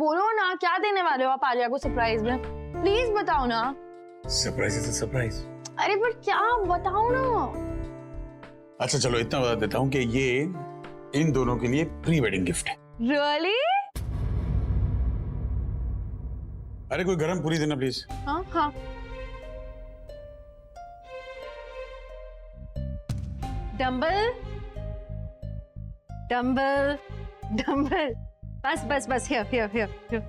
बोलो ना, क्या देने वाले हो आप आलिया को सरप्राइज में? प्लीज बताओ ना। Surprise is a surprise. अरे पर क्या, बताओ ना। अच्छा चलो इतना बता देता हूँ कि ये इन दोनों के लिए प्री वेडिंग गिफ्ट है। रियली? अरे कोई गरम पूरी देना प्लीज। हाँ हाँ। डंबल डंबल डंबल, बस बस बस, हियर हियर हियर।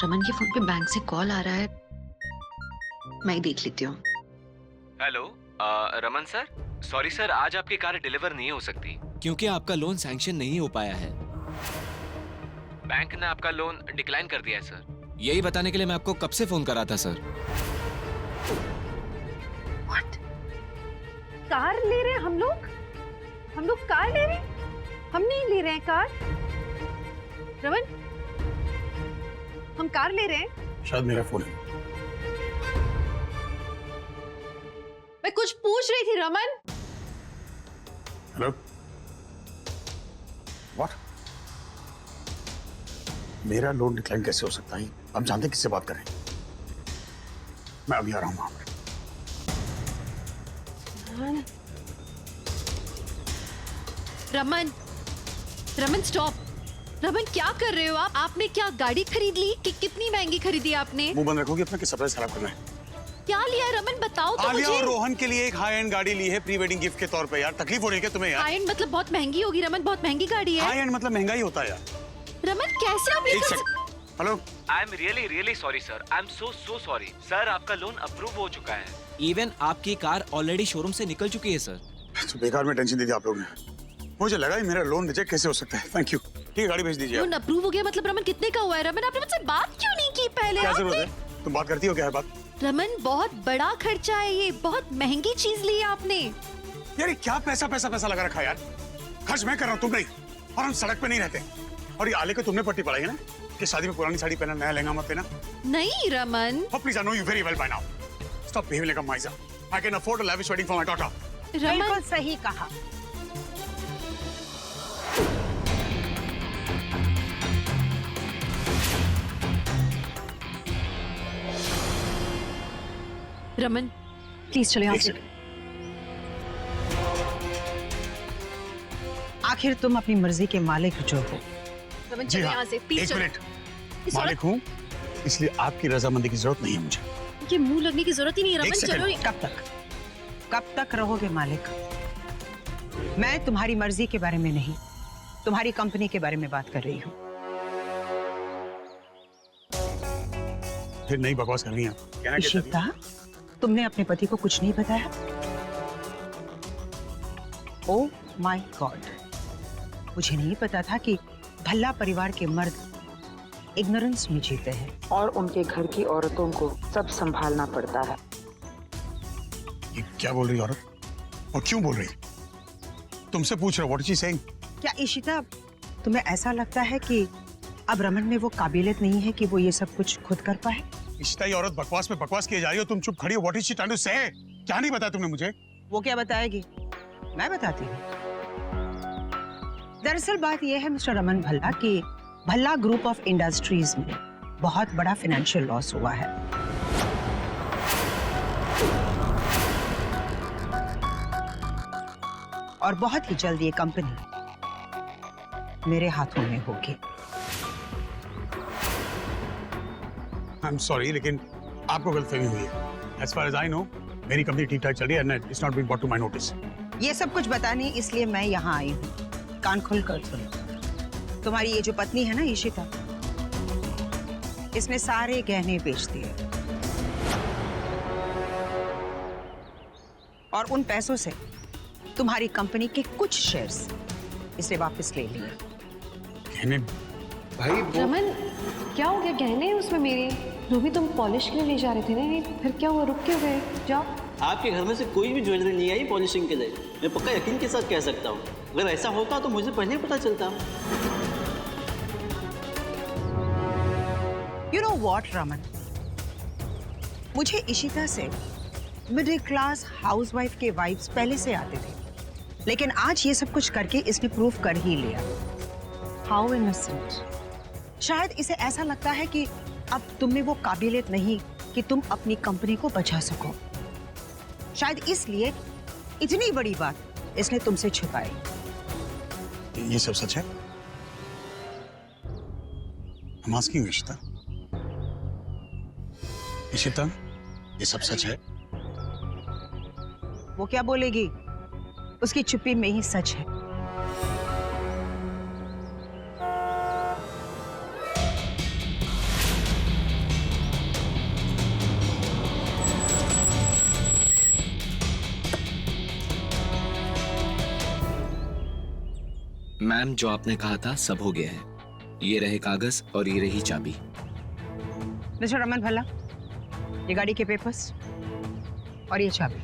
रमन के फोन पे बैंक से कॉल आ रहा है, मैं ही देख लेती हूँ। Hello Raman sir, sorry sir, आज आपकी कार डिलीवर नहीं हो सकती क्योंकि आपका लोन सैंक्शन नहीं हो पाया है। बैंक ने आपका लोन डिक्लाइन कर दिया है सर। यही बताने के लिए मैं आपको कब से फोन कर रहा था सर। What? कार ले रहे हैं हम लोग कार ले रहे हैं? हम नहीं ले रहे हैं कार। रमन, हम कार ले रहे हैं? शायद मेरा फोन है। मैं कुछ पूछ रही थी रमन। Hello, what? मेरा लोन डिक्लाइन कैसे हो सकता है? आप जानते किससे बात कर रहे हैं? मैं अभी आ रहा हूँ वहां पर। रमन, रमन स्टॉप। रमन क्या कर रहे हो आप? आपने क्या गाड़ी खरीद ली? कितनी महंगी खरीदी आपने? मुंह बंद रखोगे अपना कि सरप्राइज खराब करना है? क्या लिया है रमन, बताओ तो आलिया मुझे। और रोहन के लिए एक हाई एंड गाड़ी ली है प्री वेडिंग गिफ्ट के तौर पे। यार तकलीफ हो रही है क्या तुम्हें? यार हाई एंड मतलब बहुत महंगी होगी रमन, बहुत महंगी गाड़ी है। हाई एंड मतलब महंगा ही होता है यार। रमन कैसे आप ये कर hello, I am really sorry sir, I am so sorry sir. आपका लोन अप्रूव हो चुका है। इवन आपकी कार ऑलरेडी शोरूम से निकल चुकी है सर। तो बेकार में टेंशन दे दी आप लोगों ने। मुझे लगा ही मेरा लोन रिजेक्ट कैसे हो सकता है। थैंक यू, ठीक है गाड़ी भेज दीजिए। लोन अप्रूव हो गया मतलब रमन कितने का हुआ है? रमन आपने मुझसे बात क्यों नहीं की पहले? क्या जरूरत है? तुम बात करती हो क्या? है बात? रमन बहुत बड़ा खर्चा है ये, बहुत महंगी चीज ली है आपने। यार क्या पैसा पैसा पैसा लगा रखा है यार। खर्च मैं कर रहा हूँ, तुम नहीं। और हम सड़क पे नहीं रहते। और ये आले को तुमने पट्टी पड़ाई है ना कि शादी में पुरानी साड़ी पहना, नया लहंगा मत पहना। नहीं Raman. Oh please, I know you very well by now. Stop behaving like a miser. I can afford a lavish wedding for my daughter. बिल्कुल सही कहा। रमन प्लीज चले यहाँ से। आखिर तुम अपनी मर्जी के मालिक जो हो। रमन जी चलो हाँ, यहाँ से, प्लीज एक चलो। मिनट। मालिक हूँ इसलिए आपकी रजामंदी की जरूरत नहीं है मुझे। ये मुंह लगने की जरूरत ही नहीं है एक रमन, सेकंड। चलो। कब तक रहोगे मालिक? मैं तुम्हारी मर्जी के बारे में नहीं, तुम्हारी कंपनी के बारे में बात कर रही हूँ। फिर नई बकवास कर रही हैं आप। कहना क्या चाहती इशिता, तुमने अपने पति को कुछ नहीं बताया? ओह माय गॉड, मुझे नहीं पता था कि भल्ला परिवार के मर्द इग्नोरेंस में जीते हैं और उनके घर की औरतों को सब संभालना पड़ता है। ये क्या बोल रही औरत? और क्यों बोल रही? तुमसे पूछ रहा हूँ, व्हाट इज शी सेइंग? क्या इशिता, तुम्हें ऐसा लगता है कि अब रमन में वो काबिलियत नहीं है कि वो ये सब कुछ खुद कर पाए? इशिता, ये औरत बकवास पे बकवास किए जा रही हो, तुम चुप खड़ी हो। What is she trying to say? क्या नहीं बताया तुमने मुझे? वो क्या बताएगी? मैं बताती हूँ। दरअसल बात यह है मिस्टर रमन भल्ला कि भल्ला ग्रुप ऑफ इंडस्ट्रीज में बहुत बड़ा फाइनेंशियल लॉस हुआ है। और बहुत ही जल्द ये कंपनी मेरे हाथों में होगी। आई एम सॉरी, लेकिन आपको गलतफहमी हुई है। As far as I know, मेरी कंपनी ठीक ठाक चल रही है and it's not been brought to my notice. ये सब कुछ बताने इसलिए मैं यहाँ आई हूँ। कान खोल कर सुनो। तुम्हारी ये जो पत्नी है ना इशिता, इसने सारे गहने बेच दिए और उन पैसों से तुम्हारी कंपनी के कुछ शेयर्स इसने वापस ले लिए। कहने भाई रमन क्या हो गया? गहने उसमें मेरे रूबी, तुम पॉलिश के लिए ले जा रहे थे ना, ये फिर क्या हुआ? रुक क्यों गए? जाओ। आपके घर में से कोई भी ज्वेलरी नहीं आई पॉलिशिंग के लिए। मैं पक्का यकीन के साथ कह सकता हूँ, अगर ऐसा होता तो मुझे पहले पता चलता। You know what, Raman? मुझे इशिता से मिडिल क्लास हाउसवाइफ के वाइब्स पहले से आते थे, लेकिन आज ये सब कुछ करके इसने प्रूव कर ही लिया हाउ इनोसेंट। शायद इसे ऐसा लगता है कि अब तुम में वो काबिलियत नहीं कि तुम अपनी कंपनी को बचा सको। शायद इसलिए इतनी बड़ी बात इसने तुमसे छुपाई। ये सब सच है? I'm asking you, Ishita. Ishita, ये सब सच है? वो क्या बोलेगी? उसकी चुप्पी में ही सच है। मैम, जो आपने कहा था सब हो गया है। ये रहे कागज और ये रही चाबी। मिस्टर रमन भल्ला, ये गाड़ी के पेपर्स और ये चाबी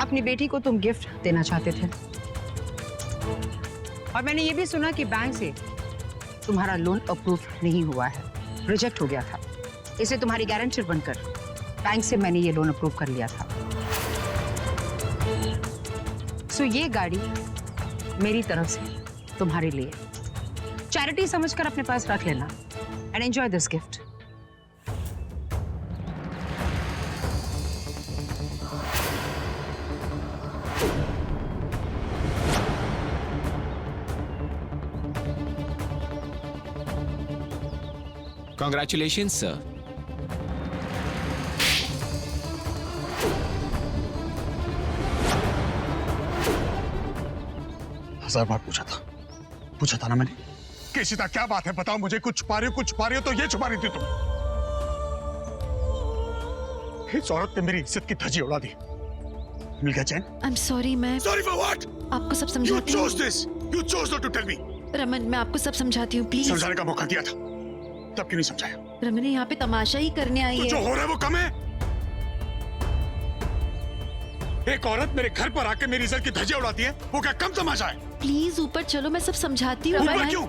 अपनी बेटी को तुम गिफ्ट देना चाहते थे, और मैंने ये भी सुना कि बैंक से तुम्हारा लोन अप्रूव नहीं हुआ है, रिजेक्ट हो गया था। इसे तुम्हारी गारंटर बनकर बैंक से मैंने ये लोन अप्रूव कर लिया था। सो ये गाड़ी मेरी तरफ से तुम्हारे लिए चैरिटी समझकर अपने पास रख लेना and enjoy this gift. Congratulations, sir. हजार बार पूछा था ना मैंने कि इशिता क्या बात है, बताओ मुझे। कुछ छुपा रही हो तो ये छुपा रही थी तुम। इस औरत ने मेरी इज्जत की धज्जी उड़ा दी। मिल गया चैन? आई एम सॉरी, मैं Sorry for what? आपको सब You समझाती हूँ। chose this. You chose not to tell me. Raman, मैं आपको सब समझाती हूँ, प्लीज। समझाने का मौका दिया था, तब क्यों नहीं समझाया? रमन, यहाँ पे तमाशा ही करने आई तो जो है। हो रहा है वो कम है? एक औरत मेरे घर पर आके मेरी इज्जत की धज्जी उड़ाती है, वो क्या कम तमाशा है? प्लीज ऊपर चलो, मैं सब समझाती हूँ। ऊपर क्यों?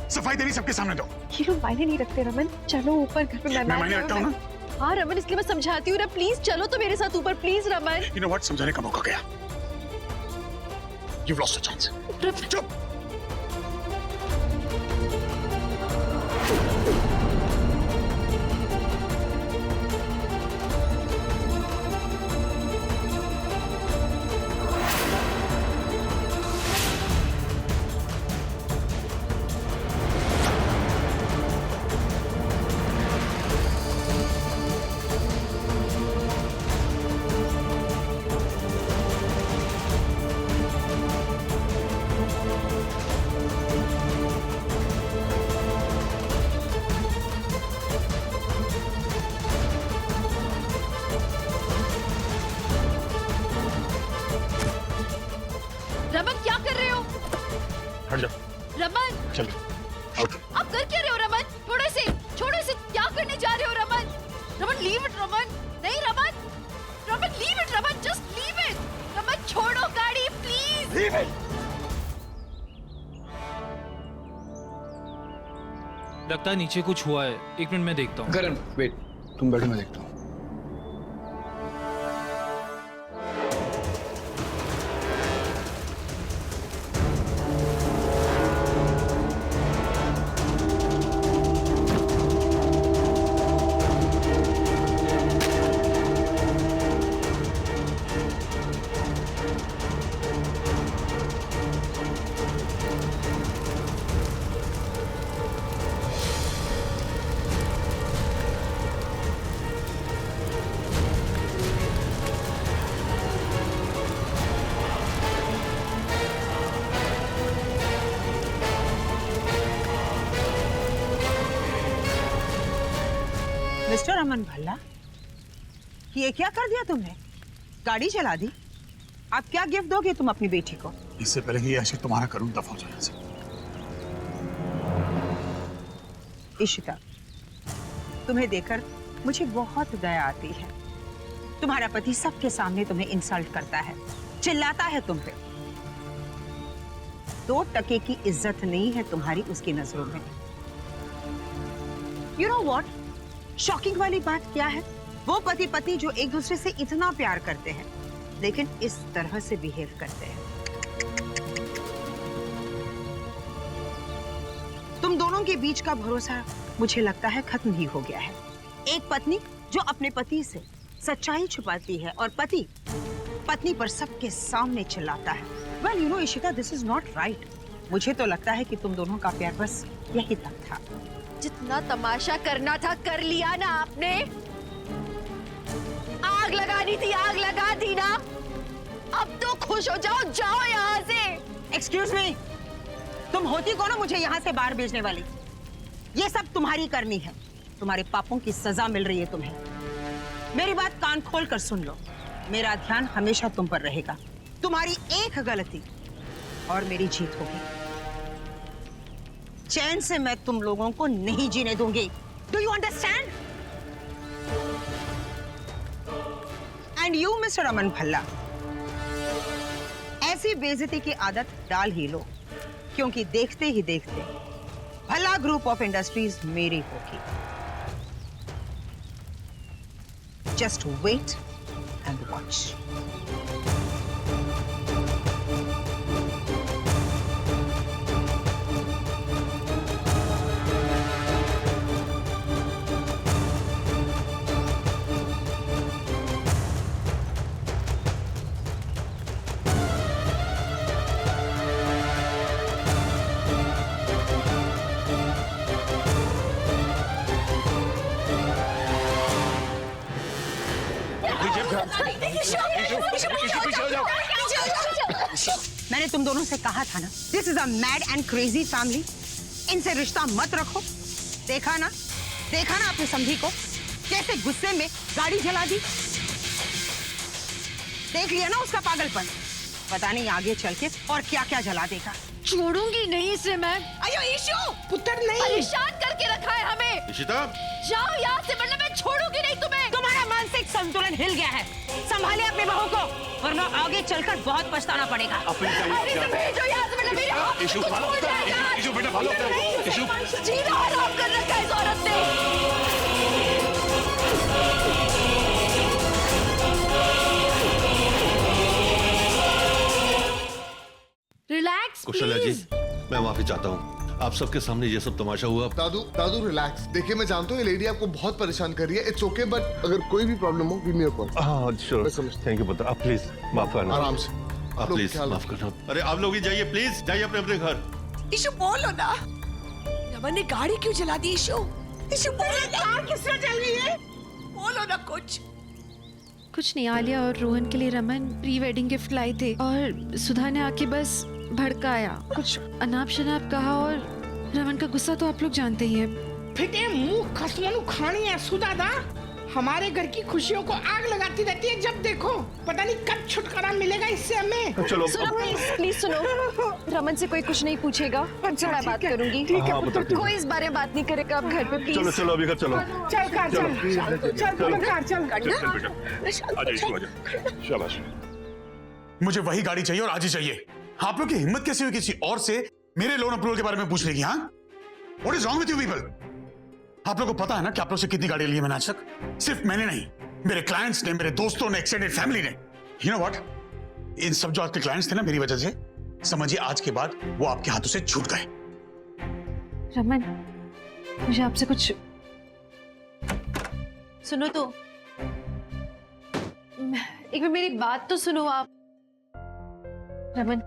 सफाई देनी सबके सामने दो। ये लोग मायने नहीं रखते रमन, चलो ऊपर घर पे मैं मायने रखता हूँ ना? हाँ रमन, इसलिए मैं समझाती हूँ ना, प्लीज चलो तो मेरे साथ ऊपर, please Raman. You know what? समझाने का मौका गया। You've lost a chance. चुप। रमन, क्या कर रहे हो? हट जा। रमन, चल। आउट। आप कर क्या रहे हो रमन? छोड़ो इसे, क्या करने जा रहे हो रमन? Raman, leave it Raman. नहीं Raman, leave it Raman, just leave it. Raman, छोड़ो गाड़ी प्लीज। Leave it. लगता है नीचे कुछ हुआ है। एक मिनट मैं देखता हूँ। करण वेट, तुम बैठो, मैं देखता हूँ। मिस्टर रमन भल्ला, ये क्या कर दिया तुमने? गाड़ी चला दी। आप क्या गिफ्ट दोगे तुम अपनी बेटी को? इससे पहले कि ऐसे तुम्हारा करूं, दफा हो जाए यहाँ से। इशिता, तुम्हें देखकर मुझे बहुत दया आती है। तुम्हारा पति सबके सामने तुम्हें इंसल्ट करता है, चिल्लाता है तुम पे। 2 टके की इज्जत नहीं है तुम्हारी उसकी नजरों में। You know what? शॉकिंग वाली बात क्या है? वो पति पत्नी जो एक दूसरे से इतना प्यार करते हैं, लेकिन इस तरह से बिहेव करते हैं। दोनों के बीच का भरोसा मुझे लगता है खत्म ही हो गया है। एक पत्नी जो अपने पति से सच्चाई छुपाती है और पति पत्नी पर सबके सामने चिल्लाता है। Well you know Ishita, this is not right. मुझे तो लगता है कि तुम दोनों का प्यार बस यही तक था। जितना तमाशा करना था कर लिया ना आपने। आग लगानी थी, आग लगा दी ना। अब तो खुश हो जाओ, जाओ यहाँ से। एक्सक्यूज मी, तुम होती कौन हो मुझे यहाँ से बाहर भेजने वाली? ये सब तुम्हारी करनी है। तुम्हारे पापों की सजा मिल रही है तुम्हें। मेरी बात कान खोल कर सुन लो। मेरा ध्यान हमेशा तुम पर रहेगा। तुम्हारी एक गलती और मेरी जीत होगी। चैन से मैं तुम लोगों को नहीं जीने दूंगी। Do you understand? And you mister Raman Bhalla, ऐसी बेइज्जती की आदत डाल ही लो, क्योंकि देखते ही देखते भल्ला ग्रुप ऑफ इंडस्ट्रीज मेरी होगी। Just wait and watch. मैंने तुम दोनों से कहा था ना, this is a mad and crazy family. इनसे रिश्ता मत रखो। देखा ना अपनी समधी को कैसे गुस्से में गाड़ी जला दी। देख लिया ना उसका पागलपन। पता नहीं आगे चल के और क्या क्या जला देगा। छोड़ूंगी नहीं इसे मैं। अयो ईशु, पुत्र नहीं। परेशान करके रखा है हमें। इशिता, जाओ यहाँ से, वरना मैं छोड़ूंगी नहीं तुम्हें। तुम्हारा मानसिक संतुलन हिल गया है। संभाले अपने बहू को, वरना आगे चलकर बहुत पछताना पड़ेगा। अरे तो भेजो यहाँ से, वरना मेरे हाथ इशू, को छोड़ जाएगा। इशू बेटा फॉलो कर। इशू, जीना हराम कर रखा है इस औरत ने। रिलैक्स कुशला जी, मैं माफी चाहता हूँ। आप सबके सामने ये सब तमाशा हुआ। दादू रिलैक्स। देखिए मैं जानता हूँ ये लेडी आपको बहुत परेशान कर रही है। इट्स ओके, बट अगर कोई भी प्रॉब्लम हो गिव मी अ कॉल। हाँ श्योर, थैंक यू पुत्र। आप प्लीज माफ करना। आराम से। आप प्लीज माफ करना। अरे आप लोग ही जाइए, प्लीज जाइए अपने अपने घर। इशू बोलो ना, रमन ने गाड़ी क्यों जला दी? इशू बोलो ना, किसने जलाई है? बोलो ना कुछ नहीं, आलिया और रोहन के लिए रमन प्री वेडिंग गिफ्ट लाए थे और सुधा ने आके बस भड़काया, कुछ अनाप शनाप कहा और रमन का गुस्सा तो आप लोग जानते ही हैं। फिटे मुंह खसमनु खानी है सुधा दा। हमारे घर की खुशियों को आग लगाती रहती है जब देखो। पता नहीं कब छुटकारा मिलेगा इससे हमें। चलो सुनो प्लीज सुनो। रमन से कोई कुछ नहीं पूछेगा। मैं बात करूंगी। कोई इस बारे में बात नहीं करेगा। आप घर पे प्लीज। चलो चलो अभी घर चलो। शाबाश। मुझे वही गाड़ी चाहिए और आज ही चाहिए। आप लोग की हिम्मत कैसी हुई किसी और से मेरे लोन अप्रूवल के बारे में पूछने की? हाँ, what is wrong with you people? आप लोगों को पता है ना कि आप लोग से कितनी गाड़ियां ली है मैंने आज तक? सिर्फ मैंने नहीं, मेरे क्लाइंट्स ने, मेरे दोस्तों ने, एक्सटेंडेड फैमिली ने। यू नो व्हाट, इन सब जो आपके क्लाइंट्स थे ना मेरी वजह से, समझिए आज के बाद वो आपके हाथों से छूट गए। रमन, मुझे आपसे कुछ सुनो तो। एक बार मेरी बात तो सुनो आप। रमन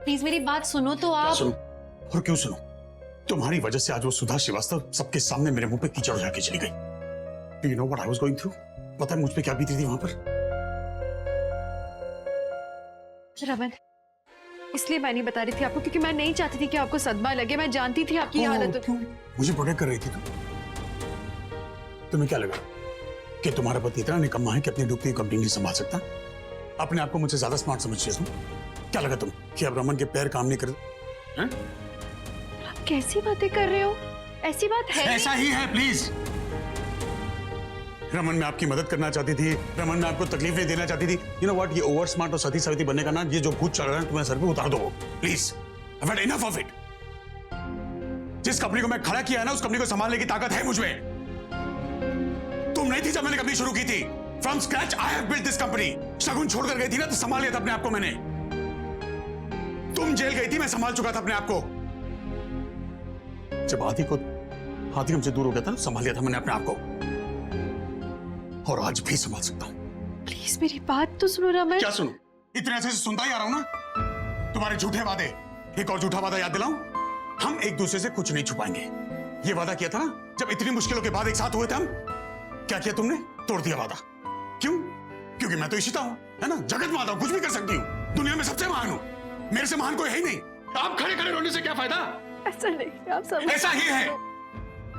प्लीज मेरी बात सुनो तो आप। सुनो और क्यों सुनो? तुम्हारी वजह से आज वो सुधा श्रीवास्तव सबके सामने मेरे मुंह पे कीचड़ उड़ा के चली गई। Do you know what I was going through? पता है मुझ पे क्या बीती थी वहां पर? रमन, इसलिए मैं नहीं बता रही थी आपको क्योंकि मैं नहीं चाहती थी कि आपको सदमा लगे। मैं जानती थी आपकी हालत। क्यों मुझे प्रोटेक्ट कर रही थी तुम? तुम्हें क्या लगा कि तुम्हारा पति इतना निकम्मा है कि अपनी डूबती हुई कंपनी नहीं संभाल सकता? अपने आप को मुझसे ज्यादा स्मार्ट समझती है तुम? क्या लगा तुम कि अब रमन के पैर काम नहीं करते? हैं? कैसी बातें कर रहे हो? ऐसी बात है ऐसा ही है। प्लीज, रमन मैं आपकी मदद करना चाहती थी। रमन मैं आपको तकलीफ नहीं देना चाहती थी। यू नो व्हाट, ये ओवर स्मार्ट और सती सावित्री बनने का ना, ये जो भूत चल रहा है तुम्हारे सर पे उतार दो please. I've had enough of it. जिस कंपनी को मैं खड़ा किया है ना, उस कंपनी को संभालने की ताकत है मुझ में। तुम नहीं थी जब मैंने कंपनी शुरू की थी। From scratch I have built this company. Shagun छोड़कर गई थी ना तो संभाल लिया था अपने आप को मैंने। तुम जेल गई थी, मैं संभाल चुका था अपने आप को। जब हाथी हमसे दूर हो गया था ना, संभाल लिया था मैंने अपने आप को, और आज भी संभाल सकता हूँ। प्लीज मेरी बात तो सुनो रमन। क्या सुनो? इतने ऐसे से सुनता ही आ रहा हूं ना। तुम्हारे झूठे वादे, एक और झूठा वादा याद दिलाऊं? हम एक दूसरे से कुछ नहीं छुपाएंगे। ये वादा किया था ना, जब इतनी मुश्किलों के बाद एक साथ हुए थे हम। क्या किया तुमने? तोड़ दिया वादा। क्यों? क्योंकि मैं तो इशिता हूं, है ना, जगत माता हूं, कुछ भी कर सकती हूं, दुनिया में सबसे महान हूं। मेरे से महान कोई है ही नहीं। आप खड़े खड़े रोने से क्या फायदा? ऐसा नहीं, आप समझ। ऐसा ही है।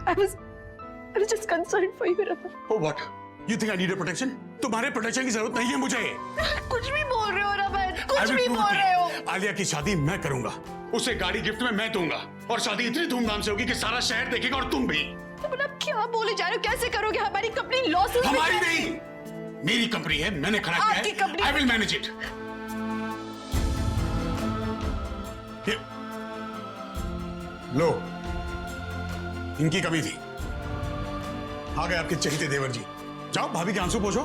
I was just concerned for you, Raman. Oh what? You think I need a protection? तुम्हारे प्रोटेक्शन की जरूरत नहीं है मुझे। कुछ भी बोल रहे हो रमन, कुछ भी बोल रहे हो। आलिया की शादी मैं करूंगा, उसे गाड़ी गिफ्ट में मैं दूंगा, और शादी इतनी धूमधाम से होगी कि सारा शहर देखेगा, और तुम भी। तो आप क्या बोले जा रहे हो? कैसे करोगे? हमारी कंपनी लॉसेस में हमारी नहीं, मेरी कंपनी है, मैंने खड़ा किया आपकी है। Company. I will manage it. लो, इनकी कमी थी। आ गए आपके चहेते देवर जी। जाओ भाभी के आंसू पोंछो,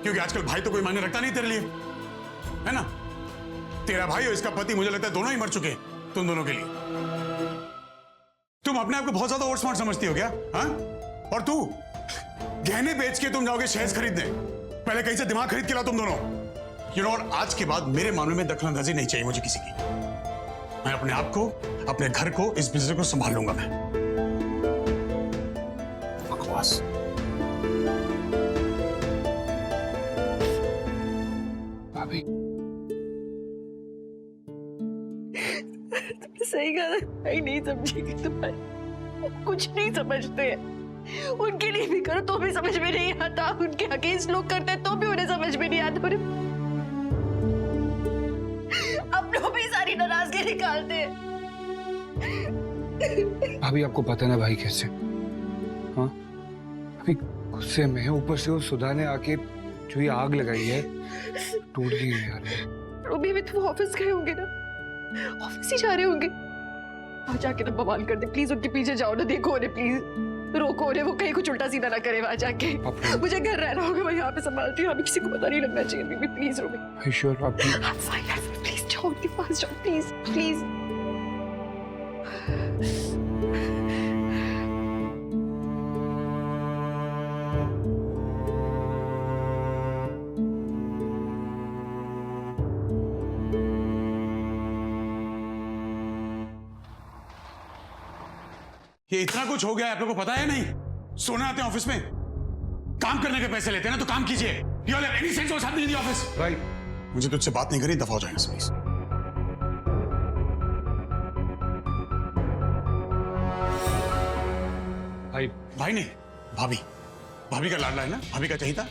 क्योंकि आजकल भाई तो कोई मायने रखता नहीं तेरे लिए, है ना? तेरा भाई और इसका पति मुझे लगता है दोनों ही मर चुके हैं तुम दोनों के लिए। तुम अपने आप को बहुत ज्यादा ओवर स्मार्ट समझती हो क्या? हाँ? और तू गहने बेच के तुम जाओगे शेयर्स खरीदने? पहले कहीं से दिमाग खरीद के लाओ तुम दोनों। यू नो, और आज के बाद मेरे मामले में दखलंदाजी नहीं चाहिए मुझे किसी की। मैं अपने आप को, अपने घर को, इस बिजनेस को संभाल लूंगा मैं। बकवास। भाभी सही कहा, मैं नहीं समझेगी तुम्हारी, कुछ नहीं समझते हैं। उनके लिए भी करो तो भी समझ में नहीं आता, उनके अगेंस्ट लोग करते हैं तो भी उन्हें समझ में नहीं आता। अब लोग भी सारी नाराजगी निकालते हैं। भाभी आपको पता ना भाई कैसे, हाँ अभी गुस्से में है, ऊपर से वो सुधा ने आके जो ये आग लगाई है, टूट गई है यार। रोबी भी तो ऑफिस गए होंगे ना, ऑफिस ही जा रहे होंगे। वहां जाके ना बवाल कर दे प्लीज, उनके पीछे जाओ ना, देखो उन्हें प्लीज, रोको उन्हें, वो कहीं कुछ उल्टा सीधा ना करे वहां जाके। मुझे घर रहना होगा, मैं यहाँ पे संभालती हूँ, अभी किसी को पता नहीं लगना चाहिए। Baby please Robi. श्योर आप? प्लीज जाओ उनके पास जाओ, प्लीज प्लीज। ये इतना कुछ हो गया है, आप लोगों को पता है नहीं? सोने आते हैं ऑफिस में, काम करने के पैसे लेते हैं ना, तो काम कीजिए। You all have any sense what's happening in the office? भाई मुझे तुझसे बात नहीं करी, दफा हो जाएगा प्लीज। भाई नहीं, भाभी। भाभी का लाडला है ना, भाभी का चाहिए था।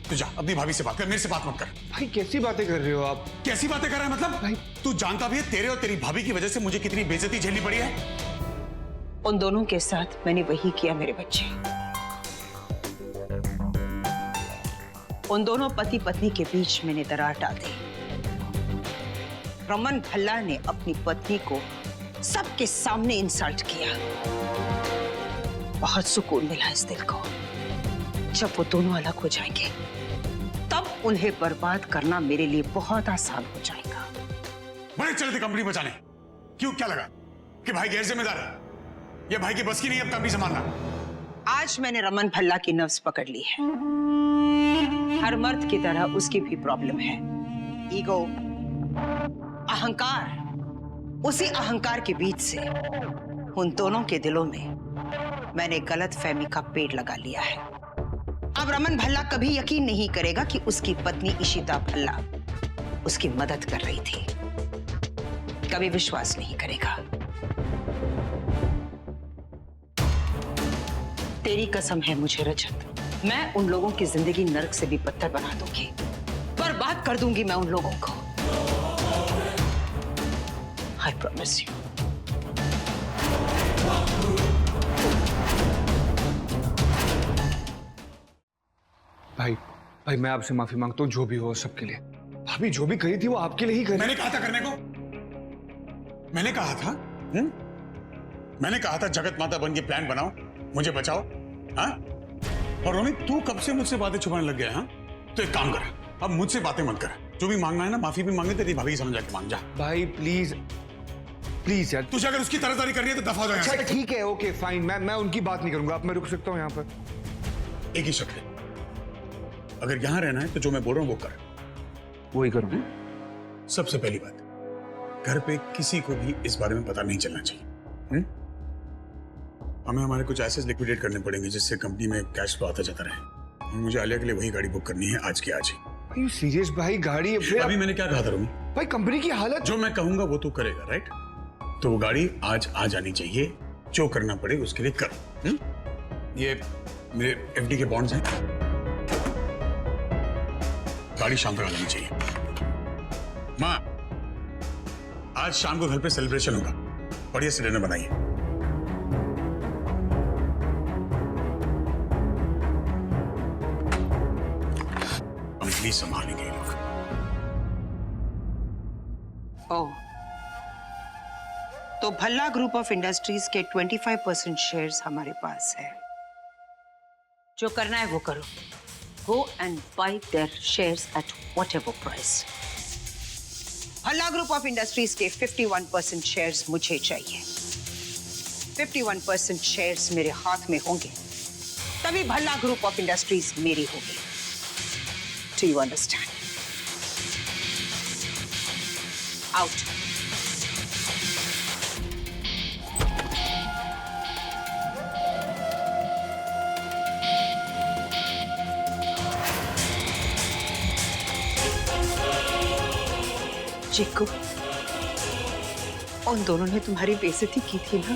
तू जा अपनी भाभी से बात कर, मेरे से बात मत कर। भाई कैसी बातें कर रहे हो आप? कैसी बातें कर रहा है मतलब? भाई तू जानता भी है तेरे और तेरी भाभी की वजह से मुझे कितनी बेइज्जती झेलनी पड़ी है। उन दोनों के साथ मैंने वही किया मेरे बच्चे। उन दोनों पति पत्नी के बीच मैंने दरार डाल दी। रमन भल्ला ने अपनी पत्नी को सबके सामने इंसल्ट किया। बहुत सुकून मिला इस दिल को। जब वो दोनों अलग हो जाएंगे तब उन्हें बर्बाद करना मेरे लिए बहुत आसान हो जाएगा। बड़े चले थे कंपनी बचाने, क्यों? क्या लगा कि भाई गैर जिम्मेदार है? ये भाई की बस की नहीं अब कंपनी संभालना। आज मैंने रमन भल्ला की नर्व्स पकड़ ली है। हर मर्द की तरह उसकी भी प्रॉब्लम है, ईगो, अहंकार। उसी अहंकार के बीच से उन दोनों के दिलों में मैंने गलत फहमी का पेड़ लगा लिया है। अब रमन भल्ला कभी यकीन नहीं करेगा कि उसकी पत्नी इशिता भल्ला उसकी मदद कर रही थी। कभी विश्वास नहीं करेगा। तेरी कसम है मुझे रजत, मैं उन लोगों की जिंदगी नरक से भी बदतर बना दूंगी, बर्बाद कर दूंगी मैं उन लोगों को। I promise you. भाई मैं आपसे माफी मांगता हूँ जो भी हो सबके लिए। भाभी जो भी कही थी वो आपके लिए ही करी। मैंने कहा था करने को, मैंने कहा था, मैंने कहा था जगत माता बन के प्लान बनाओ, मुझे बचाओ। हाँ? और रोमी तू कब से मुझसे बातें छुपाने लग गया? हाँ? तो एक काम कर, अब मुझसे बातें मत कर, जो भी मांगना है ना, माफी भी मांगने तेरी भाभी की समझ आके मांग जा। भाई प्लीज यार। तुझे अगर उसकी तरफदारी करनी है तो दफा हो जाए। अच्छा ठीक है, ओके फाइन, मैं उनकी बात नहीं करूंगा। अब मैं रुक सकता हूँ यहाँ पर? एक ही शर्त है, अगर यहाँ रहना है तो जो मैं बोल रहा हूँ वो कर। वही करूँ। सबसे पहली बात, घर पे किसी को भी इस बारे में पता नहीं चलना चाहिए। हमें हमारे कुछ एसेट्स लिक्विडेट करने पड़ेंगे जिससे कंपनी में कैश फ्लो आता जाता रहे। मुझे आलिया के लिए वही गाड़ी बुक करनी है आज की आज ही। सीरियस भाई? गाड़ी अभी मैंने क्या कहा था रोमी? भाई कंपनी की हालत। जो मैं कहूंगा वो तू करेगा, राइट? तो वो गाड़ी आज आ जानी चाहिए, जो करना पड़े उसके लिए कर। ये मेरे एफडी के बॉन्ड्स हैं, गाड़ी शाम तक आ जानी चाहिए। माँ, आज शाम को घर पे सेलिब्रेशन होगा, बढ़िया से डिनर बनाइए। हम प्लीज संभालेंगे ये लोग। ओह, तो भल्ला ग्रुप ऑफ इंडस्ट्रीज के 25% शेयर्स हमारे पास है। जो करना है वो करो। Go and buy their shares at whatever price. Bhalla group of industries के 51% शेयर्स मुझे चाहिए। 51% शेयर्स मेरे हाथ में होंगे तभी भल्ला ग्रुप ऑफ इंडस्ट्रीज मेरी होगी। Do you understand? Out. Chikoo, उन दोनों ने तुम्हारी बेइज्जती की थी ना,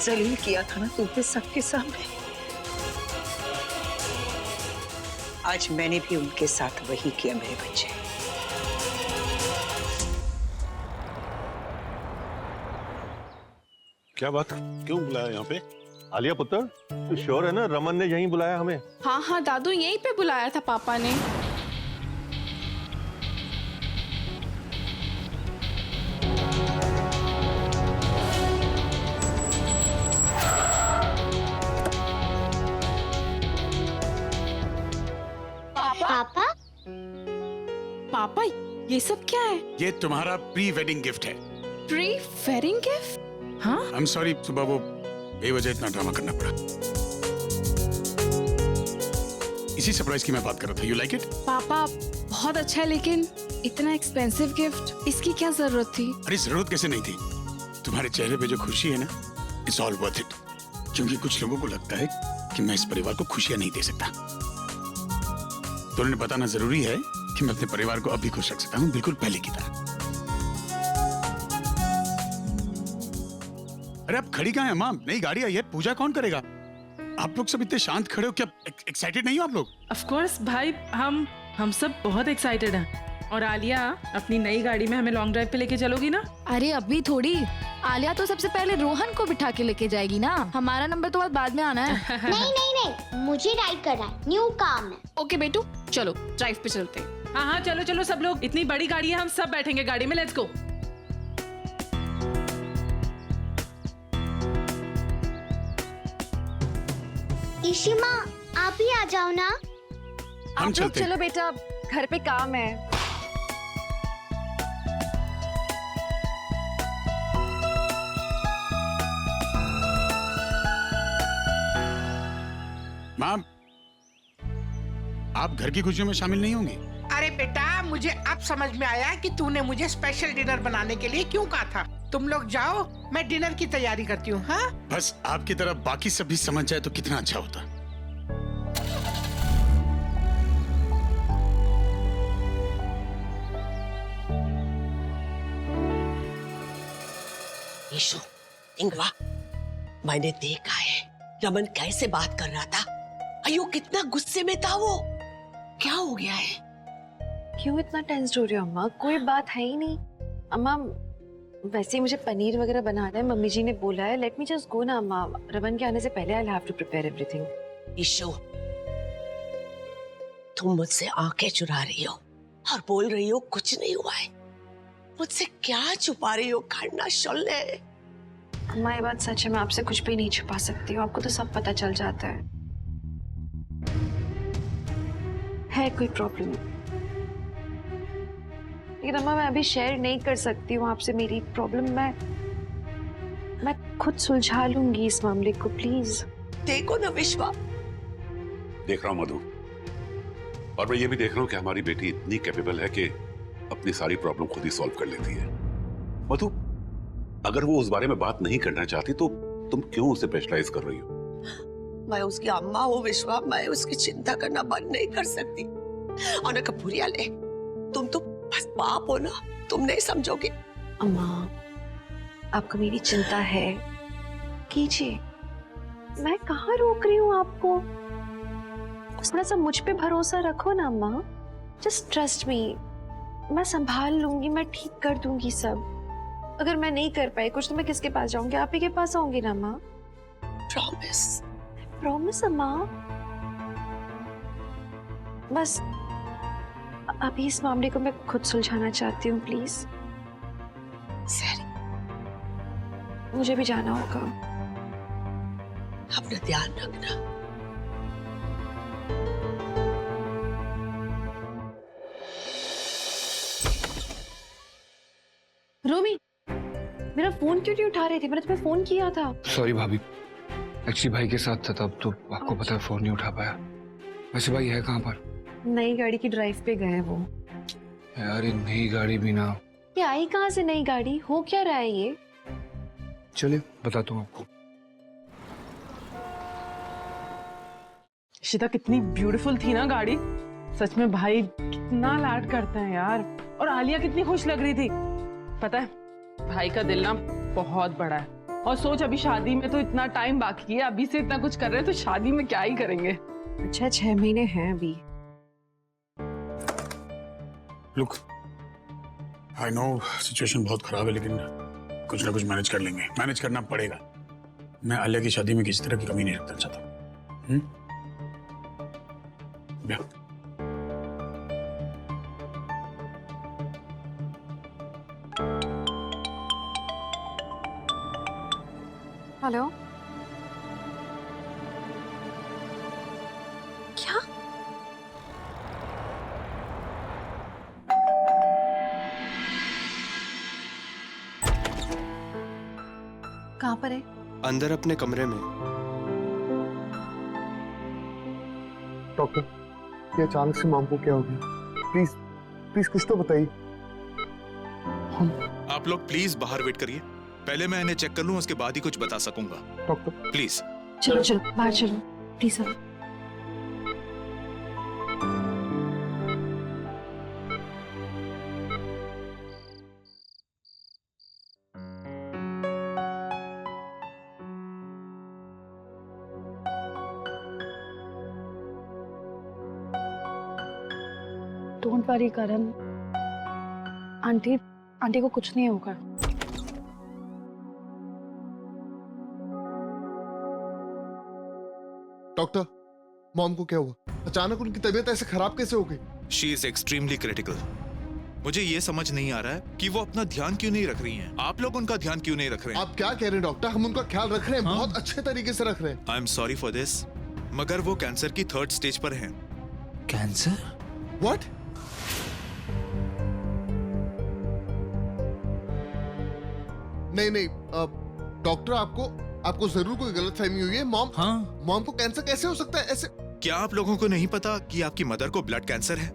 जलील किया था ना तुम्हें सबके सामने। आज मैंने भी उनके साथ वही किया मेरे बच्चे। क्या बात, क्यों बुलाया यहाँ पे? आलिया पुत्र, तू श्योर है ना रमन ने यहीं बुलाया हमें? हाँ हाँ दादू, यहीं पे बुलाया था पापा ने। पापा? पापा, ये सब क्या है? ये तुम्हारा प्री वेडिंग गिफ्ट है। Pre wedding gift? हाँ? आई एम सॉरी, सुबह वो बेवजह इतना ड्रामा करना पड़ा। इसी सरप्राइज की मैं बात कर रहा था। You like it? पापा बहुत अच्छा है, लेकिन इतना एक्सपेंसिव गिफ्ट, इसकी क्या जरूरत थी? अरे जरूरत कैसे नहीं थी? तुम्हारे चेहरे पे जो खुशी है ना, इट्स ऑल वर्थ इट। क्योंकि कुछ लोगों को लगता है कि मैं इस परिवार को खुशियां नहीं दे सकता। तो उन्हें बताना जरूरी है कि मैं अपने परिवार को अभी खुश रख सकता हूँ, बिल्कुल पहले की तरह। अरे आप खड़ी कहाँ हैं माँ? नई गाड़ी आई है, पूजा कौन करेगा? आप लोग सब इतने शांत खड़े हो, क्या एक्साइटेड नहीं हो आप लोग? ऑफ कोर्स भाई, हम सब बहुत एक्साइटेड हैं। और आलिया, अपनी नई गाड़ी में हमें लॉन्ग ड्राइव पे लेके चलोगी ना? अरे अभी थोड़ी, आलिया तो सबसे पहले रोहन को बिठा के लेके जाएगी ना। हमारा नंबर तो बाद में आना है। नहीं नहीं नहीं, मुझे राइड करना है, न्यू काम है। ओके बेटू, चलो ड्राइव पे चलते हैं। हाँ हाँ चलो चलो सब लोग, इतनी बड़ी गाड़ी है, हम सब बैठेंगे गाड़ी में, लेट्स गो। इशिमा, आप ही आ जाओ ना। आप लोग चलो बेटा, घर पे काम है। माँ, आप घर की खुशियों में शामिल नहीं होंगी? अरे बेटा, मुझे अब समझ में आया कि तूने मुझे स्पेशल डिनर बनाने के लिए क्यों कहा था। तुम लोग जाओ, मैं डिनर की तैयारी करती हूँ। हाँ, बस आपकी तरह बाकी सब भी समझ जाए तो कितना अच्छा होता। ईशु, इंगवा, मैंने देखा है रमन कैसे बात कर रहा था। अयो कितना गुस्से में था वो। क्या हो गया है? क्यों इतना टेंस्ड हो रही हो अम्मा? कोई बात है ही नहीं। अम्मा वैसे ही मुझे पनीर वगैरह बनाना है, मम्मी जी ने बोला है। लेट मी जस्ट गो ना अम्मा, रमन के आने से पहले I have to prepare everything. Ishu, तुम मुझसे आंखें चुरा रही हो और बोल रही हो कुछ नहीं हुआ है। मुझसे क्या छुपा रही हो? खाना शोले। अम्मा ये बात सच है, मैं आपसे कुछ भी नहीं छुपा सकती हूँ, आपको तो सब पता चल जाता है कोई प्रॉब्लम? लेकिन अम्मा मैं अभी शेयर नहीं कर सकती हूँ आपसे मेरी प्रॉब्लम। मैं खुद सुलझा लूंगी इस मामले को, प्लीज। देखो ना विश्वा, देख रहा हूं मधु, और मैं ये भी देख रहा हूं कि हमारी बेटी इतनी कैपेबल है कि अपनी सारी प्रॉब्लम खुद ही सॉल्व कर लेती है। मधु, अगर वो उस बारे में बात नहीं करना चाहती तो तुम क्यों उसे प्रेशराइज कर रही हो? मैं उसकी अम्मा हूँ विश्वा, मैं उसकी चिंता करना बंद नहीं कर सकती। और ना कपूरिया ले, तुम तो बस बाप हो ना, तुम नहीं समझोगे। अम्मा, आपको मेरी चिंता है, कीजिए। मैं कहाँ रोक रही हूँ आपको? थोड़ा सा मुझ पे भरोसा रखो ना अम्मा। जस्ट ट्रस्ट मी, मैं संभाल लूंगी, मैं ठीक कर दूंगी सब। अगर मैं नहीं कर पाई कुछ तो मैं किसके पास जाऊंगी? आप ही के पास आऊंगी ना अम्मा। प्रॉमिस। प्रॉमिस अम्मा। बस अभी इस मामले को मैं खुद सुलझाना चाहती हूँ, प्लीज। सॉरी, मुझे भी जाना होगा। अपना ध्यान रखना। रोमी, मेरा फोन क्यों नहीं उठा रहे थे? मैंने तुम्हें फोन किया था। सॉरी भाभी, एक्चुअली भाई के साथ था तब, तो आपको पता है फोन नहीं उठा पाया। वैसे भाई है कहाँ पर? नई गाड़ी की ड्राइव पे गए वो। यार ये नई गाड़ी भी ना। ये आई कहाँ से नई गाड़ी? हो क्या रहा है ये? चलिए बताता हूँ आपको। इशिता, कितनी ब्यूटीफुल थी ना गाड़ी। सच में भाई कितना लाड करते हैं यार। और आलिया कितनी खुश लग रही थी। पता है, भाई का दिल ना बहुत बड़ा है। और सोच, अभी शादी में तो इतना टाइम बाकी है, अभी से इतना कुछ कर रहे हैं तो शादी में क्या ही करेंगे। अच्छा, 6 महीने हैं अभी। लुक, आई नो सिचुएशन बहुत खराब है, लेकिन कुछ ना कुछ मैनेज कर लेंगे। मैनेज करना पड़ेगा। मैं आलिया की शादी में किसी तरह की कमी नहीं रखना चाहता। हेलो, क्या? कहाँ पर है? अंदर अपने कमरे में। डॉक्टर, ये अचानक से मॉम को क्या हो गया? प्लीज प्लीज कुछ तो बताइए। आप लोग प्लीज बाहर वेट करिए, पहले मैं इन्हें चेक कर लूं, उसके बाद ही कुछ बता सकूंगा। Doctor please. चलो चलो बाहर चलो प्लीज। अब डोंट वरी करण, आंटी को कुछ नहीं होगा। डॉक्टर, मॉम को क्या हुआ? अचानक उनकी तबीयत ऐसे खराब कैसे हो गई? She is extremely critical. मुझे ये समझ नहीं आ रहा है कि वो अपना ध्यान क्यों नहीं रख रही हैं। आप लोग उनका ध्यान क्यों नहीं रख रहे हैं? आप क्या कह रहे हैं डॉक्टर? हम उनका ख्याल रख रहे हैं, बहुत अच्छे तरीके से रख रहे हैं। I am sorry for this, मगर वो कैंसर की 3rd स्टेज पर हैं। कैंसर? व्हाट? नहीं, डॉक्टर, आपको जरूर कोई गलतफहमी हुई है। मॉम को कैंसर कैसे हो सकता है ऐसे? क्या आप लोगों को नहीं पता कि आपकी मदर को ब्लड कैंसर है?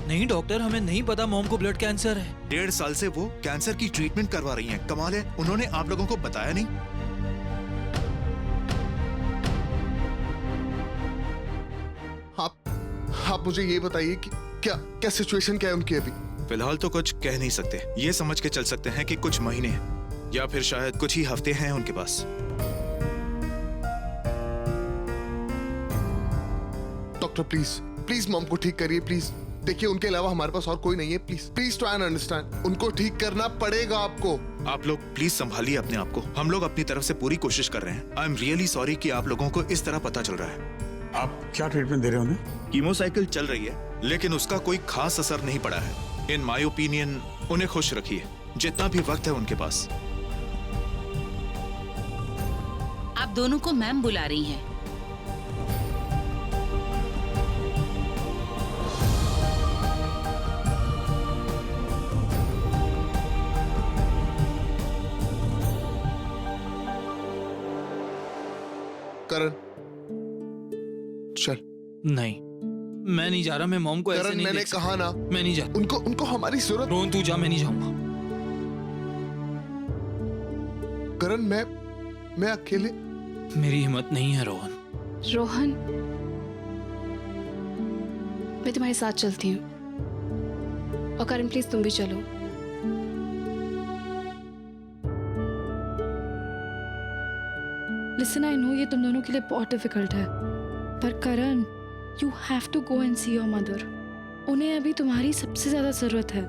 नहीं डॉक्टर, हमें नहीं पता मॉम को ब्लड कैंसर है। 1.5 साल से वो कैंसर की ट्रीटमेंट करवा रही हैं। कमाल है, उन्होंने आप लोगों को बताया नहीं। आप मुझे ये बताइए कि क्या सिचुएशन क्या है उनकी अभी? फिलहाल तो कुछ कह नहीं सकते, ये समझ के चल सकते हैं कि कुछ महीने या फिर शायद कुछ ही हफ्ते हैं उनके पास। डॉक्टर प्लीज मॉम को ठीक करिए, प्लीज। देखिए, उनके अलावा हमारे पास और कोई नहीं है। Please try and understand. उनको ठीक करना पड़ेगा आपको। आप लोग प्लीज संभालिए अपने आप को। हम लोग अपनी तरफ से पूरी कोशिश कर रहे हैं। आई एम रियली सॉरी कि आप लोगों को इस तरह पता चल रहा है। आप क्या ट्रीटमेंट दे रहे हो उन्हें? कीमोसाइकिल चल रही है, लेकिन उसका कोई खास असर नहीं पड़ा है। इन माय ओपिनियन उन्हें खुश रखिए जितना भी वक्त है उनके पास। आप दोनों को मैम बुला रही हैं। करण चल। नहीं, मैं नहीं जा रहा। मैं मॉम को ऐसे करण नहीं मैंने देख कहा ना, मैं नहीं जा। उनको हमारी जरूरत। रोहन तू जा, मैं नहीं जाऊंगा। करण मैं अकेले। मेरी हिम्मत नहीं है रोहन। रोहन, मैं तुम्हारे साथ चलती हूँ। और करण प्लीज तुम भी चलो। लिसन, आई नो ये तुम दोनों के लिए बहुत डिफिकल्ट है, पर Karan, you have to go and see your mother. उन्हें अभी तुम्हारी सबसे ज्यादा जरूरत है।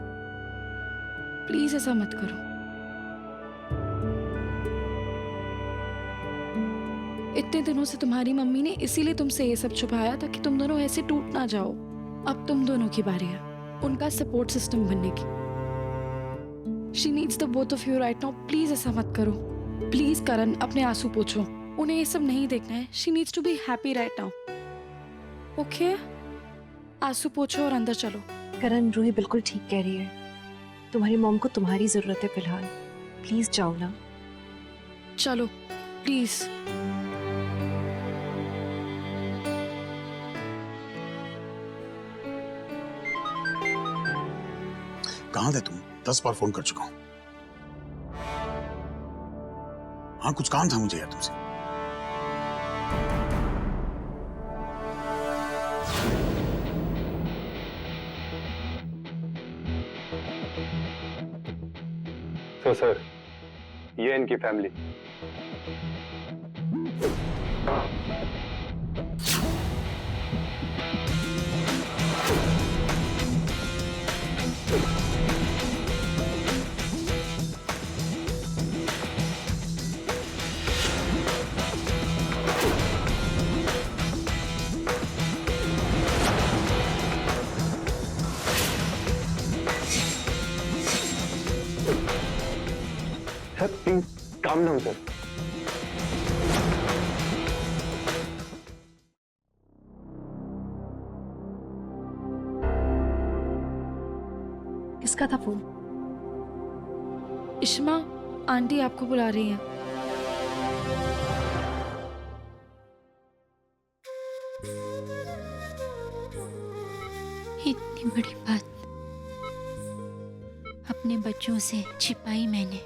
प्लीज ऐसा मत करो। इतने दिनों से तुम्हारी मम्मी ने इसीलिए तुमसे ये सब छुपाया ताकि तुम दोनों ऐसे टूट ना जाओ। अब तुम दोनों की बारी है उनका सपोर्ट सिस्टम बनने की। She needs the both of you right now. Please ऐसा मत करो। प्लीज करण, अपने आंसू पोंछो। उन्हें ये सब नहीं देखना है। She needs to be happy right now. Okay, आंसू पोंछो और अंदर चलो। करण, रूही बिल्कुल ठीक कह रही है। तुम्हारी मॉम को तुम्हारी जरूरत है फिलहाल। प्लीज जाओ ना। चलो प्लीज। कहाँ थे तुम? 10 बार फोन कर चुका हूं। हाँ, कुछ काम था मुझे यार तुमसे। तो सर, ये इनकी family. Sir please calm down sir. किसका था फोन? इश्मा, आंटी आपको बुला रही हैं। इतनी बड़ी बात अपने बच्चों से छिपाई मैंने।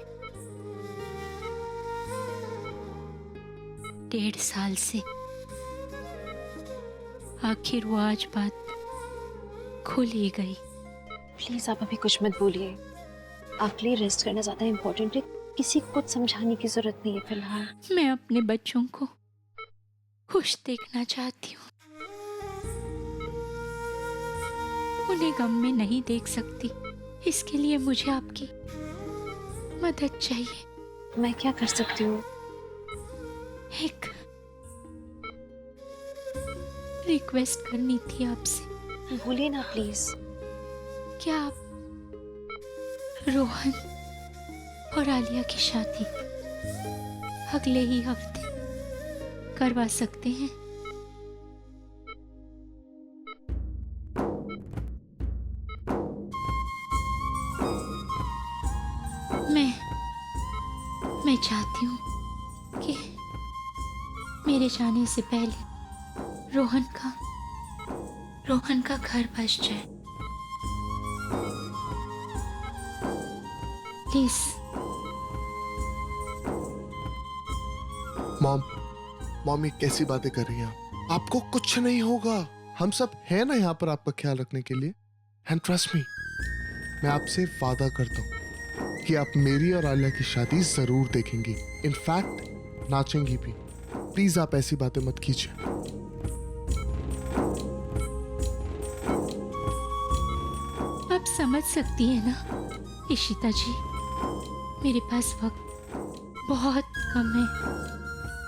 1.5 साल से आखिर वो आज बात खुल ही गई। प्लीज आप अभी कुछ मत बोलिए। आपके लिए रेस्ट करना ज्यादा इम्पोर्टेंट है। किसी को कुछ समझाने की जरूरत नहीं है फिलहाल। मैं अपने बच्चों को खुश देखना चाहती हूँ। उन्हें गम में नहीं देख सकती। इसके लिए मुझे आपकी मदद चाहिए। मैं क्या कर सकती हूँ? एक रिक्वेस्ट करनी थी आपसे। बोलिए ना प्लीज। क्या आप रोहन और आलिया की शादी अगले ही हफ्ते करवा सकते हैं? मैं चाहती हूँ कि मेरे जाने से पहले रोहन का घर बस जाए। प्लीज। मॉम ये कैसी बातें कर रही हैं आप? आपको कुछ नहीं होगा। हम सब हैं ना यहाँ पर आपका ख्याल रखने के लिए। एंड ट्रस्ट मी, मैं आपसे वादा करता हूँ कि आप मेरी और आलिया की शादी जरूर देखेंगी। इनफैक्ट नाचेंगी भी। प्लीज आप ऐसी बातें मत कीजिए। आप समझ सकती है ना इशिता जी, मेरे पास वक्त बहुत कम है।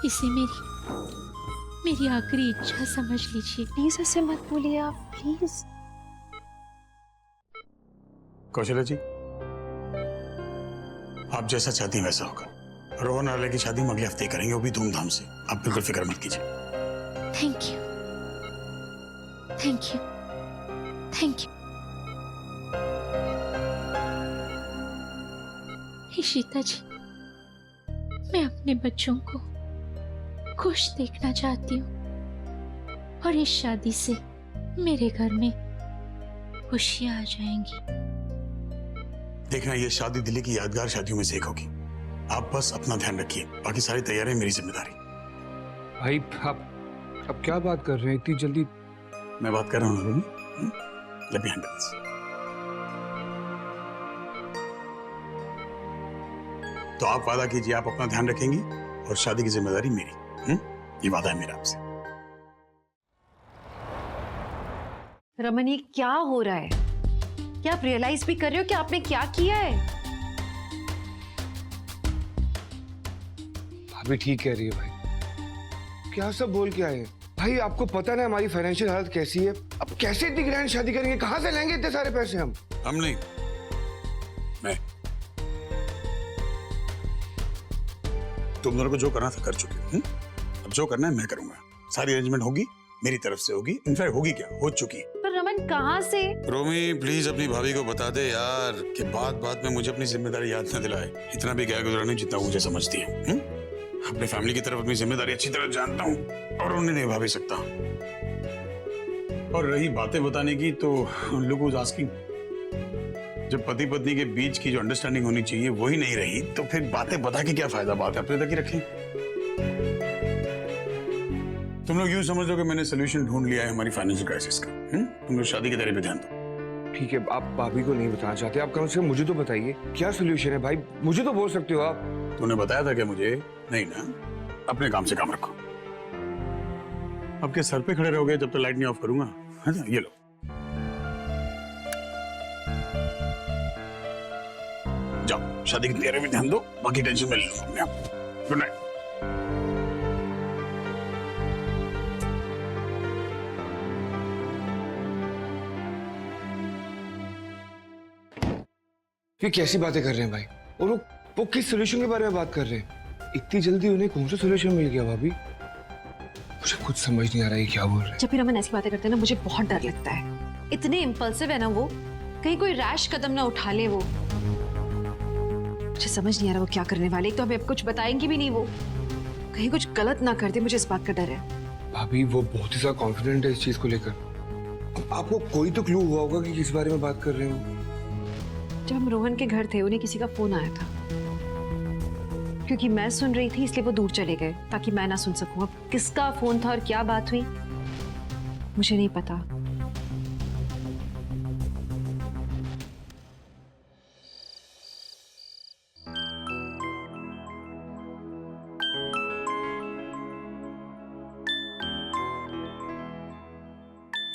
इसे मेरी आखिरी इच्छा समझ लीजिए। प्लीज ऐसे मत बोलिए आप, प्लीज। कौशल्या जी, आप जैसा चाहती हैं वैसा होगा। रोहन और आलिया की शादी हम अगले हफ्ते करेंगे, वो भी धूमधाम से। आप बिल्कुल फिक्र मत कीजिए। Thank you, thank you, thank you. Ishita ji, मैं अपने बच्चों को खुश देखना चाहती हूँ और इस शादी से मेरे घर में खुशियां आ जाएंगी। देखना, ये शादी दिल्ली की यादगार शादियों में से एक होगी। आप बस अपना ध्यान रखिए, बाकी सारी तैयारियां मेरी जिम्मेदारी। भाई आप क्या बात कर रहे हैं इतनी जल्दी? मैं बात कर रहा हूँ Rumi, let me handle this. तो आप वादा कीजिए आप अपना ध्यान रखेंगी और शादी की जिम्मेदारी मेरी। ये वादा है मेरा आपसे। रमन, ये क्या हो रहा है? क्या आप रियलाइज भी कर रहे हो कि आपने क्या किया है? भाभी ठीक कह रही है भाई। क्या सब बोल के आए हैं? भाई आपको पता ना हमारी फाइनेंशियल हालत कैसी है। अब कैसे इतनी ग्रैंड शादी करेंगे? कहां से लेंगे इतने सारे पैसे हम नहीं, मैं तुम दोनों को जो करना था कर चुके हो। अब जो करना है मैं करूंगा। सारी अरेंजमेंट होगी मेरी तरफ से होगी। इनफैक्ट होगी क्या, हो चुकी है। पर रमन कहाँ से? रोमी प्लीज अपनी भाभी को बता दे यार कि बात में मुझे अपनी जिम्मेदारी याद न दिलाए। इतना भी क्या गुजरा नहीं जितना मुझे समझती है। अपने फैमिली की तरफ अपनी जिम्मेदारी अच्छी तरह जानता हूँ और उन्हें नहीं भाभी सकता। और रही बातें बताने की, तो लुक हुज आस्किंग। जब पति पत्नी के बीच की जो अंडरस्टैंडिंग होनी चाहिए वही नहीं रही, तो फिर बातें बता के क्या फायदा? बात अपने तक ही रखें। तुम लोग यूं समझ लो कि मैंने सोल्यूशन ढूंढ लिया है हमारी फाइनेंशियल क्राइसिस का। तुम लोग शादी की तैयारी पे ध्यान दो। ठीक है, आप भाभी को नहीं बताना चाहते, आप कम से कम मुझे तो बताइए क्या सोल्यूशन है। भाई मुझे तो बोल सकते हो आप। तूने बताया था क्या मुझे? नहीं ना, अपने काम से काम रखो। अब के सर पे खड़े रहोगे जब तक लाइट नहीं ऑफ करूंगा? है ना, ये लो। जाओ शादी की तैयारी में ध्यान दो, बाकी टेंशन में ले लो अपने आप। Good night. ये कैसी बातें कर रहे हैं भाई? और वो किस सोल्यूशन के बारे में बात कर रहे हैं? इतनी जल्दी उन्हें कौन सा सोल्यूशन मिल गया भाभी? मुझे कुछ समझ नहीं आ रहा है क्या बोल रहे हैं। जब भी रमन ऐसी बातें करते हैं ना, मुझे बहुत डर लगता है। इतने इम्पल्सिव है ना वो, कहीं कोई रैश कदम ना उठा ले वो। मुझे समझ नहीं आ रहा वो क्या करने वाले। एक तो हमें कुछ बताएंगे भी नहीं वो, कहीं कुछ गलत ना कर दे, मुझे इस बात का डर है। भाभी वो बहुत ही ज्यादा कॉन्फिडेंट है इस चीज को लेकर। आपको कोई तो क्लू हुआ होगा कि किस बारे में बात कर रहे हो? जब हम रोहन के घर थे उन्हें किसी का फोन आया था, क्योंकि मैं सुन रही थी इसलिए वो दूर चले गए ताकि मैं ना सुन सकूं। अब किसका फोन था और क्या बात हुई मुझे नहीं पता।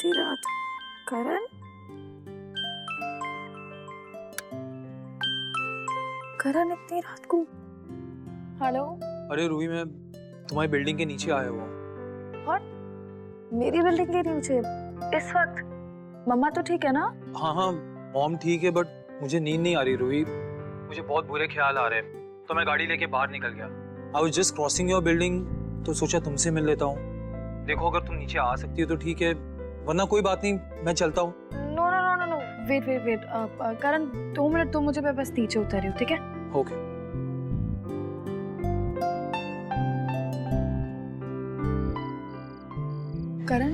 रात करण करण इतनी रात को। हेलो। अरे रूही, मैं तुम्हारी बिल्डिंग के नीचे आया हुआ हूँ। व्हाट? मेरी बिल्डिंग के नीचे इस वक्त? मम्मा तो ठीक है ना? हाँ मॉम ठीक है, बट मुझे नींद नहीं आ रही रूही। मुझे बहुत बुरे ख्याल आ रहे हैं, तो मैं गाड़ी लेके बाहर निकल गया। I was just crossing your building, तो सोचा तुमसे मिल लेता हूँ। देखो अगर तुम नीचे आ सकती हो तो ठीक है, वरना कोई बात नहीं, मैं चलता हूँ। नो वेट करण 2 मिनट तुम मुझे बस नीचे उतारियो, ठीक है? ओके। करण